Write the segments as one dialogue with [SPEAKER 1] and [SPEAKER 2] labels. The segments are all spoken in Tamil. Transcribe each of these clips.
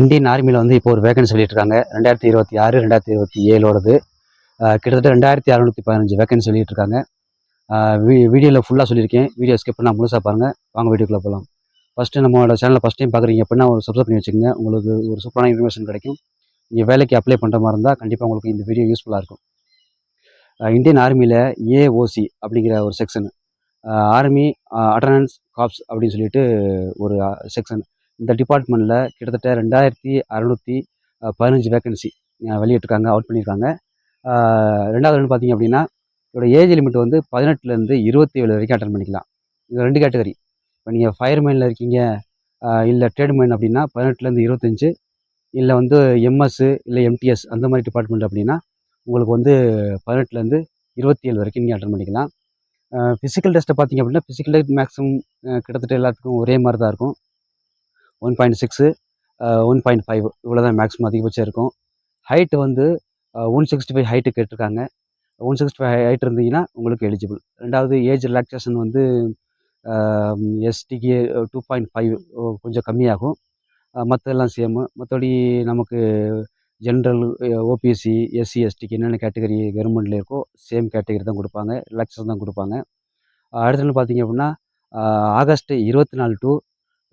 [SPEAKER 1] இந்தியன் ஆர்மியில் வந்து இப்போ ஒரு வேகன்சி சொல்லிட்டுருக்காங்க. 2026, 2027ஓடது. கிட்டத்தட்ட 2615 வேகன்சி சொல்லிட்டுருக்காங்க. வீடியோவில் ஃபுல்லாக சொல்லியிருக்கேன். வீடியோ ஸ்கிப் பண்ணால் முழுசாக பாருங்கள். வாங்க வீடியோக்குள்ளே போகலாம். ஃபஸ்ட்டு நம்மளோட சேனலை ஃபஸ்ட் டைம் பார்க்குறீங்க அப்படின்னா ஒரு சப்ஸ்கிரைப் பண்ணி வச்சுக்கோங்க. உங்களுக்கு ஒரு சூப்பரான இன்ஃபர்மேஷன் கிடைக்கும். நீங்கள் வேலைக்கு அப்ளை பண்ணுற மாதிரி இருந்தால் கண்டிப்பாக உங்களுக்கு இந்த வீடியோ யூஸ்ஃபுல்லாக இருக்கும். இந்தியன் ஆர்மியில் ஏஓசி அப்படிங்கிற ஒரு செக்ஷன், ஆர்மி அட்டனன்ஸ் காப்ஸ் அப்படின்னு சொல்லிட்டு ஒரு செக்ஷன். இந்த டிபார்ட்மெண்ட்டில் கிட்டத்தட்ட 2615 வேகன்சி வெளியிட்டிருக்காங்க, அவுட் பண்ணியிருக்காங்க. ரெண்டாவது வந்து பார்த்திங்க அப்படின்னா இதோட ஏஜ் லிமிட் வந்து 18லேருந்து 27 வரைக்கும் அட்டன் பண்ணிக்கலாம். இது 2 கேட்டகரி. இப்போ நீங்கள் ஃபயர்மேனில் இருக்கீங்க, இல்லை ட்ரேட்மேன் அப்படின்னா 18லேருந்து 25, இல்லை வந்து எம்எஸ்ஸு இல்லை எம்டிஎஸ் அந்த மாதிரி டிபார்ட்மெண்ட் அப்படின்னா உங்களுக்கு வந்து 18லேருந்து 27 வரைக்கும் நீங்கள் அட்டன் பண்ணிக்கலாம். ஃபிசிக்கல் டெஸ்ட்டை பார்த்திங்க அப்படின்னா ஃபிசிக்கல் டெஸ்ட் மேக்ஸிமம் கிட்டத்தட்ட எல்லாத்துக்கும் ஒரே மாதிரி தான் இருக்கும். 1.6, 1.5 இவ்வளோ தான் மேக்ஸிமம் அதிகபட்சம் இருக்கும். ஹைட்டு வந்து 165 ஹைட்டு கேட்டிருக்காங்க. 165 ஹைட் இருந்தீங்கன்னா உங்களுக்கு எலிஜிபிள். ரெண்டாவது ஏஜ் ரிலாக்ஸேஷன் வந்து எஸ்டிக்கு 2.5 கொஞ்சம் கம்மியாகும். மற்றதெல்லாம் சேமு. மற்றபடி நமக்கு ஜென்ரல், ஓபிசி, எஸ்சி, எஸ்டிக்கு என்னென்ன கேட்டகரி கவர்மெண்ட்டில் இருக்கோ சேம் கேட்டகரி தான் கொடுப்பாங்க, ரிலாக்ஸேஷன் தான் கொடுப்பாங்க. அடுத்து பார்த்திங்க அப்படின்னா ஆகஸ்ட் 24 டு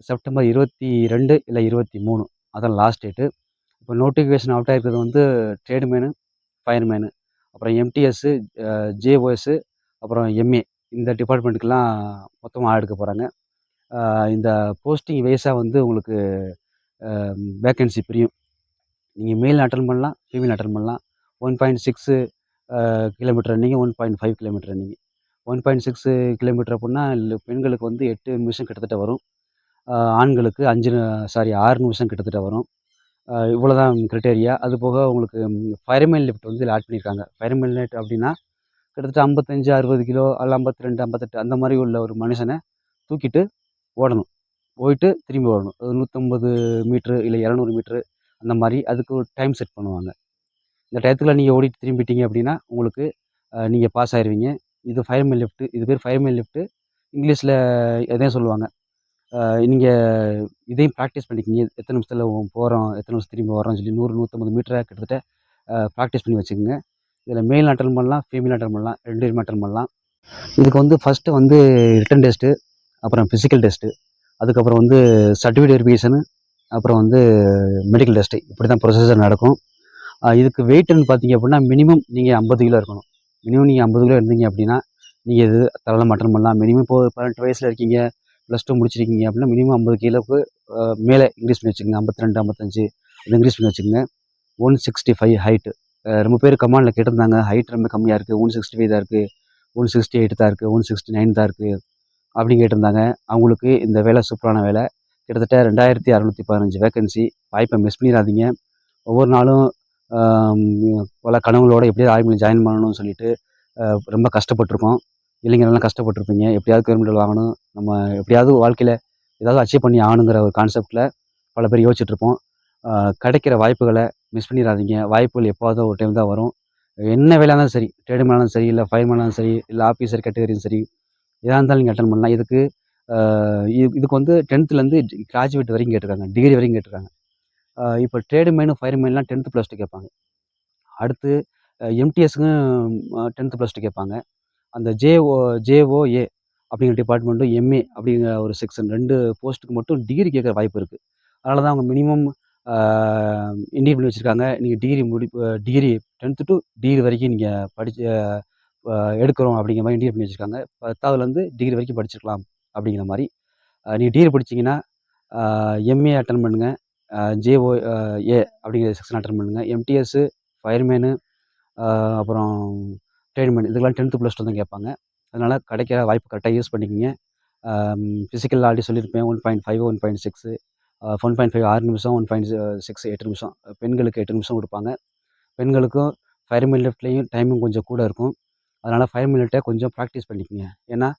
[SPEAKER 1] செப்டம்பர் 22 இல்லை 23 அதான் லாஸ்ட் டேட்டு. இப்போ நோட்டிஃபிகேஷன் அவுட் ஆகிருக்கிறது வந்து ட்ரேட்மேனு, ஃபயர்மேனு, அப்புறம் எம்டிஎஸ்ஸு, ஜேஓஎஸ்ஸு, அப்புறம் எம்ஏ இந்த டிபார்ட்மெண்ட்டுக்கெலாம் மொத்தமாக எடுக்க போகிறாங்க. இந்த போஸ்டிங் வைஸாக வந்து உங்களுக்கு வேக்கன்சி பிரியும். நீங்கள் மேல் அட்டன் பண்ணலாம், ஃபீமேல் அட்டன் பண்ணலாம். 1.6 kilometre running, 1.5 kilometre running. 1.6 kilometre அப்படின்னா பெண்களுக்கு வந்து 8 நிமிஷம் கிட்டத்தட்ட வரும். ஆண்களுக்கு 6 நிமிஷம் கிட்டத்தட்ட வரும். இவ்வளோ தான் க்ரைட்டேரியா. அது போக உங்களுக்கு ஃபயர்மேன் லிஃப்ட் வந்து இதில் ஆட் பண்ணியிருக்காங்க. ஃபயர்மேன் லிஃப்ட் அப்படின்னா கிட்டத்தட்ட 55, 60 கிலோ அல்ல 52, 58 அந்த மாதிரி உள்ள ஒரு மனுஷனை தூக்கிட்டு ஓடணும். போயிட்டு திரும்பி ஓடணும். 150 மீட்ரு இல்லை 200 மீட்ரு அந்த மாதிரி அதுக்கு ஒரு டைம் செட் பண்ணுவாங்க. இந்த டயத்தில் நீங்கள் ஓடிட்டு திரும்பிட்டீங்க அப்படின்னா உங்களுக்கு நீங்கள் பாஸ் ஆயிடுவீங்க. இது ஃபயர்மேன் லிஃப்ட்டு. இது பேர் ஃபயர்மேன் லிஃப்ட்டு. இங்கிலீஷில் எதையும் சொல்லுவாங்க. நீங்கள் இதையும் ப்ராக்டிஸ் பண்ணிக்கிங்க. எத்தனை நிமிஷத்தில் போகிறோம், எத்தனை நிமிஷம் திரும்பி வரோம்னு சொல்லி 100, 150 மீட்டரை கிட்டத்தட்ட ப்ராக்டிஸ் பண்ணி வச்சுக்கோங்க. இதில் மேல் அட்டன் பண்ணலாம், ஃபீமேல் அட்டன் பண்ணலாம், 2 பேருமே அட்டன் பண்ணலாம். இதுக்கு வந்து ஃபஸ்ட்டு வந்து ரிட்டன் டெஸ்ட்டு, அப்புறம் ஃபிசிக்கல் டெஸ்ட்டு, அதுக்கப்புறம் வந்து சர்டிஃபிகேட் வெரிஃபிகேஷனு, அப்புறம் வந்து மெடிக்கல் டெஸ்ட்டு. இப்படி தான் ப்ரொசீஜர் நடக்கும். இதுக்கு வெயிட்டுன்னு பார்த்தீங்க அப்படின்னா மினிமம் நீங்கள் 50 கிலோ இருக்கணும். மினிமம் நீங்கள் 50 கிலோ இருந்தீங்க அப்படின்னா நீங்கள் இது தாராளமாக அட்டன் பண்ணலாம். மினிமம் இப்போ 18 வயசில் இருக்கீங்க, +2 முடிச்சிருக்கீங்க அப்படின்னா மினிமம் 50 கிலோவுக்கு மேலே இன்க்ரீஸ் பண்ணி வச்சுக்கோங்க. 52, 55 அது இன்க்ரீஸ் பண்ணி வச்சுக்கோங்க. 165 ஹைட்டு. ரொம்ப பேர் கமெண்டில் கேட்டிருந்தாங்க, ஹைட் ரொம்ப கம்மியாக இருக்குது, 165 தான் இருக்குது, 168 தான் இருக்குது, 169 தான் இருக்குது அப்படின்னு கேட்டிருந்தாங்க. அவங்களுக்கு இந்த வேலை சூப்பரான வேலை. கிட்டத்தட்ட 2615 வேக்கன்சி. வாய்ப்பை மிஸ் பண்ணிடாதீங்க. ஒவ்வொரு நாளும் பல கனவுகளோடு எப்படியாவது ஆர்மியில் ஜாயின் பண்ணணும்னு சொல்லிட்டு ரொம்ப கஷ்டப்பட்டிருக்கோம். இளைஞர்கள்லாம் கஷ்டப்பட்டுருப்பீங்க. எப்படியாவது கவர்மெண்ட் வாங்கணும், நம்ம எப்படியாவது வாழ்க்கையில் ஏதாவது அச்சீவ் பண்ணி ஆகணுங்கிற ஒரு கான்செப்டில் பல பேர் யோசிச்சுட்ருப்போம். கிடைக்கிற வாய்ப்புகளை மிஸ் பண்ணிடாதீங்க. வாய்ப்புகள் எப்போவாவது ஒரு டைம் தான் வரும். என்ன வேலையாக இருந்தாலும் சரி, ட்ரேட்மேனாலும் சரி, இல்லை ஃபயர்மேனாலும் சரி, இல்லை ஆஃபீஸர் கேட்டகரியும் சரி, எதாக இருந்தாலும் நீங்கள் அட்டன் பண்ணலாம். இதுக்கு வந்து 10த்துலேருந்து கிராஜுவேட் வரைக்கும் கேட்டிருக்காங்க, டிகிரி வரைக்கும் கேட்டிருக்காங்க. இப்போ ட்ரேட்மேனு, ஃபயர்மேன்லாம் 10th +2 கேட்பாங்க. அடுத்து எம்டிஎஸ்க்கும் 10th +2 கேட்பாங்க. அந்த ஜேஓஏ அப்படிங்கிற டிபார்ட்மெண்ட்டும் எம்ஏ அப்படிங்கிற ஒரு செக்ஷன் 2 போஸ்ட்டுக்கு மட்டும் டிகிரி கேட்குற வாய்ப்பு இருக்குது. அதனால தான் அவங்க மினிமம் இண்டிகேட் பண்ணி வச்சுருக்காங்க. நீங்கள் டிகிரி 10th to டிகிரி வரைக்கும் நீங்கள் படித்து எடுக்கிறோம் அப்படிங்கிற மாதிரி இண்டிகேட் பண்ணி வச்சுருக்காங்க. 10வதுலேருந்து டிகிரி வரைக்கும் படிச்சிருக்கலாம் அப்படிங்கிற மாதிரி. நீங்கள் டிகிரி படிச்சிங்கன்னா எம்ஏ அட்டன் பண்ணுங்கள், ஜேஓஏ அப்படிங்கிற செக்ஷன் அட்டன் பண்ணுங்கள். எம்டிஎஸ்ஸு, ஃபயர்மேனு, அப்புறம் ட்ரேட்மேன் இதுக்கெல்லாம் 10th +2 தான் கேட்பாங்க. அதனால் கிடைக்கிற வாய்ப்பு கரெக்டாக யூஸ் பண்ணிக்கோங்க. ஃபிசிக்கல் ஆல்ரெடி சொல்லியிருப்பேன். 1.5, 1.6, 1.5 6 நிமிஷம், 1.6 8 நிமிஷம். பெண்களுக்கு 8 நிமிஷம் கொடுப்பாங்க. பெண்களுக்கும் ஃபயர்மேன் லிஃப்ட்லேயும் டைமிங் கொஞ்சம் கூட இருக்கும். அதனால் ஃபயர்மேன் லிஃப்ட்டை கொஞ்சம் ப்ராக்டிஸ் பண்ணிக்கோங்க. ஏன்னா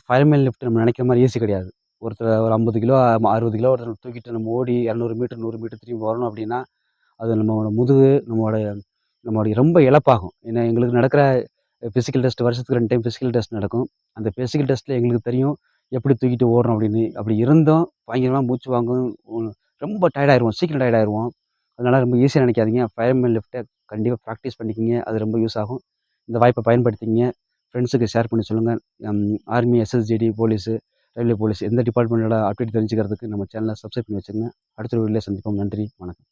[SPEAKER 1] ஃபயர்மேன் லிஃப்ட் நம்ம நினைக்கிற மாதிரி ஈஸி கிடையாது. ஒருத்தர் ஒரு 50 கிலோ, 60 கிலோ ஒருத்தர் தூக்கிட்டு நம்ம ஓடி 200 மீட்டர், 100 மீட்டர் திரும்பி வரணும் அப்படின்னா அது நம்மளோட முதுகு, நம்மளுடைய ரொம்ப இழப்பாகும். ஏன்னா எங்களுக்கு நடக்கிற ஃபிசிக்கல் டெஸ்ட் வருஷத்துக்கு 2 டைம் ஃபிசிக்கல் டெஸ்ட் நடக்கும். அந்த ஃபிசிக்கல் டெஸ்ட்டில் எங்களுக்கு தெரியும் எப்படி தூக்கிட்டு ஓடுறோம் அப்படின்னு. அப்படி இருந்தும் பயங்கரமாக மூச்சு வாங்கும், ரொம்ப டயர்ட் ஆயிருவோம். சீக்கிரம் டயர்ட் ஆயிருவோம். அதனால ரொம்ப ஈஸியா நினைக்காதீங்க. ஃபயர்மேன் லிஃப்ட்ட கண்டிப்பா ப்ராக்டிஸ் பண்ணிக்கங்க. அது ரொம்ப யூஸ் ஆகும். இந்த வாய்ப்ப பயன்படுத்திக்கங்க. ஃப்ரெண்ட்ஸுக்கு ஷேர் பண்ணி சொல்லுங்க. Army, SSGD, police, railway police எந்த டிபார்ட்மெண்ட்டோட அப்டேட் தெரிஞ்சுக்கிறதுக்கு நம்ம சேனல சப்ஸ்கிரைப் பண்ணி வச்சுக்கங்க. அடுத்த ஒரு வீடியோல சந்திப்போம். நன்றி, வணக்கம்.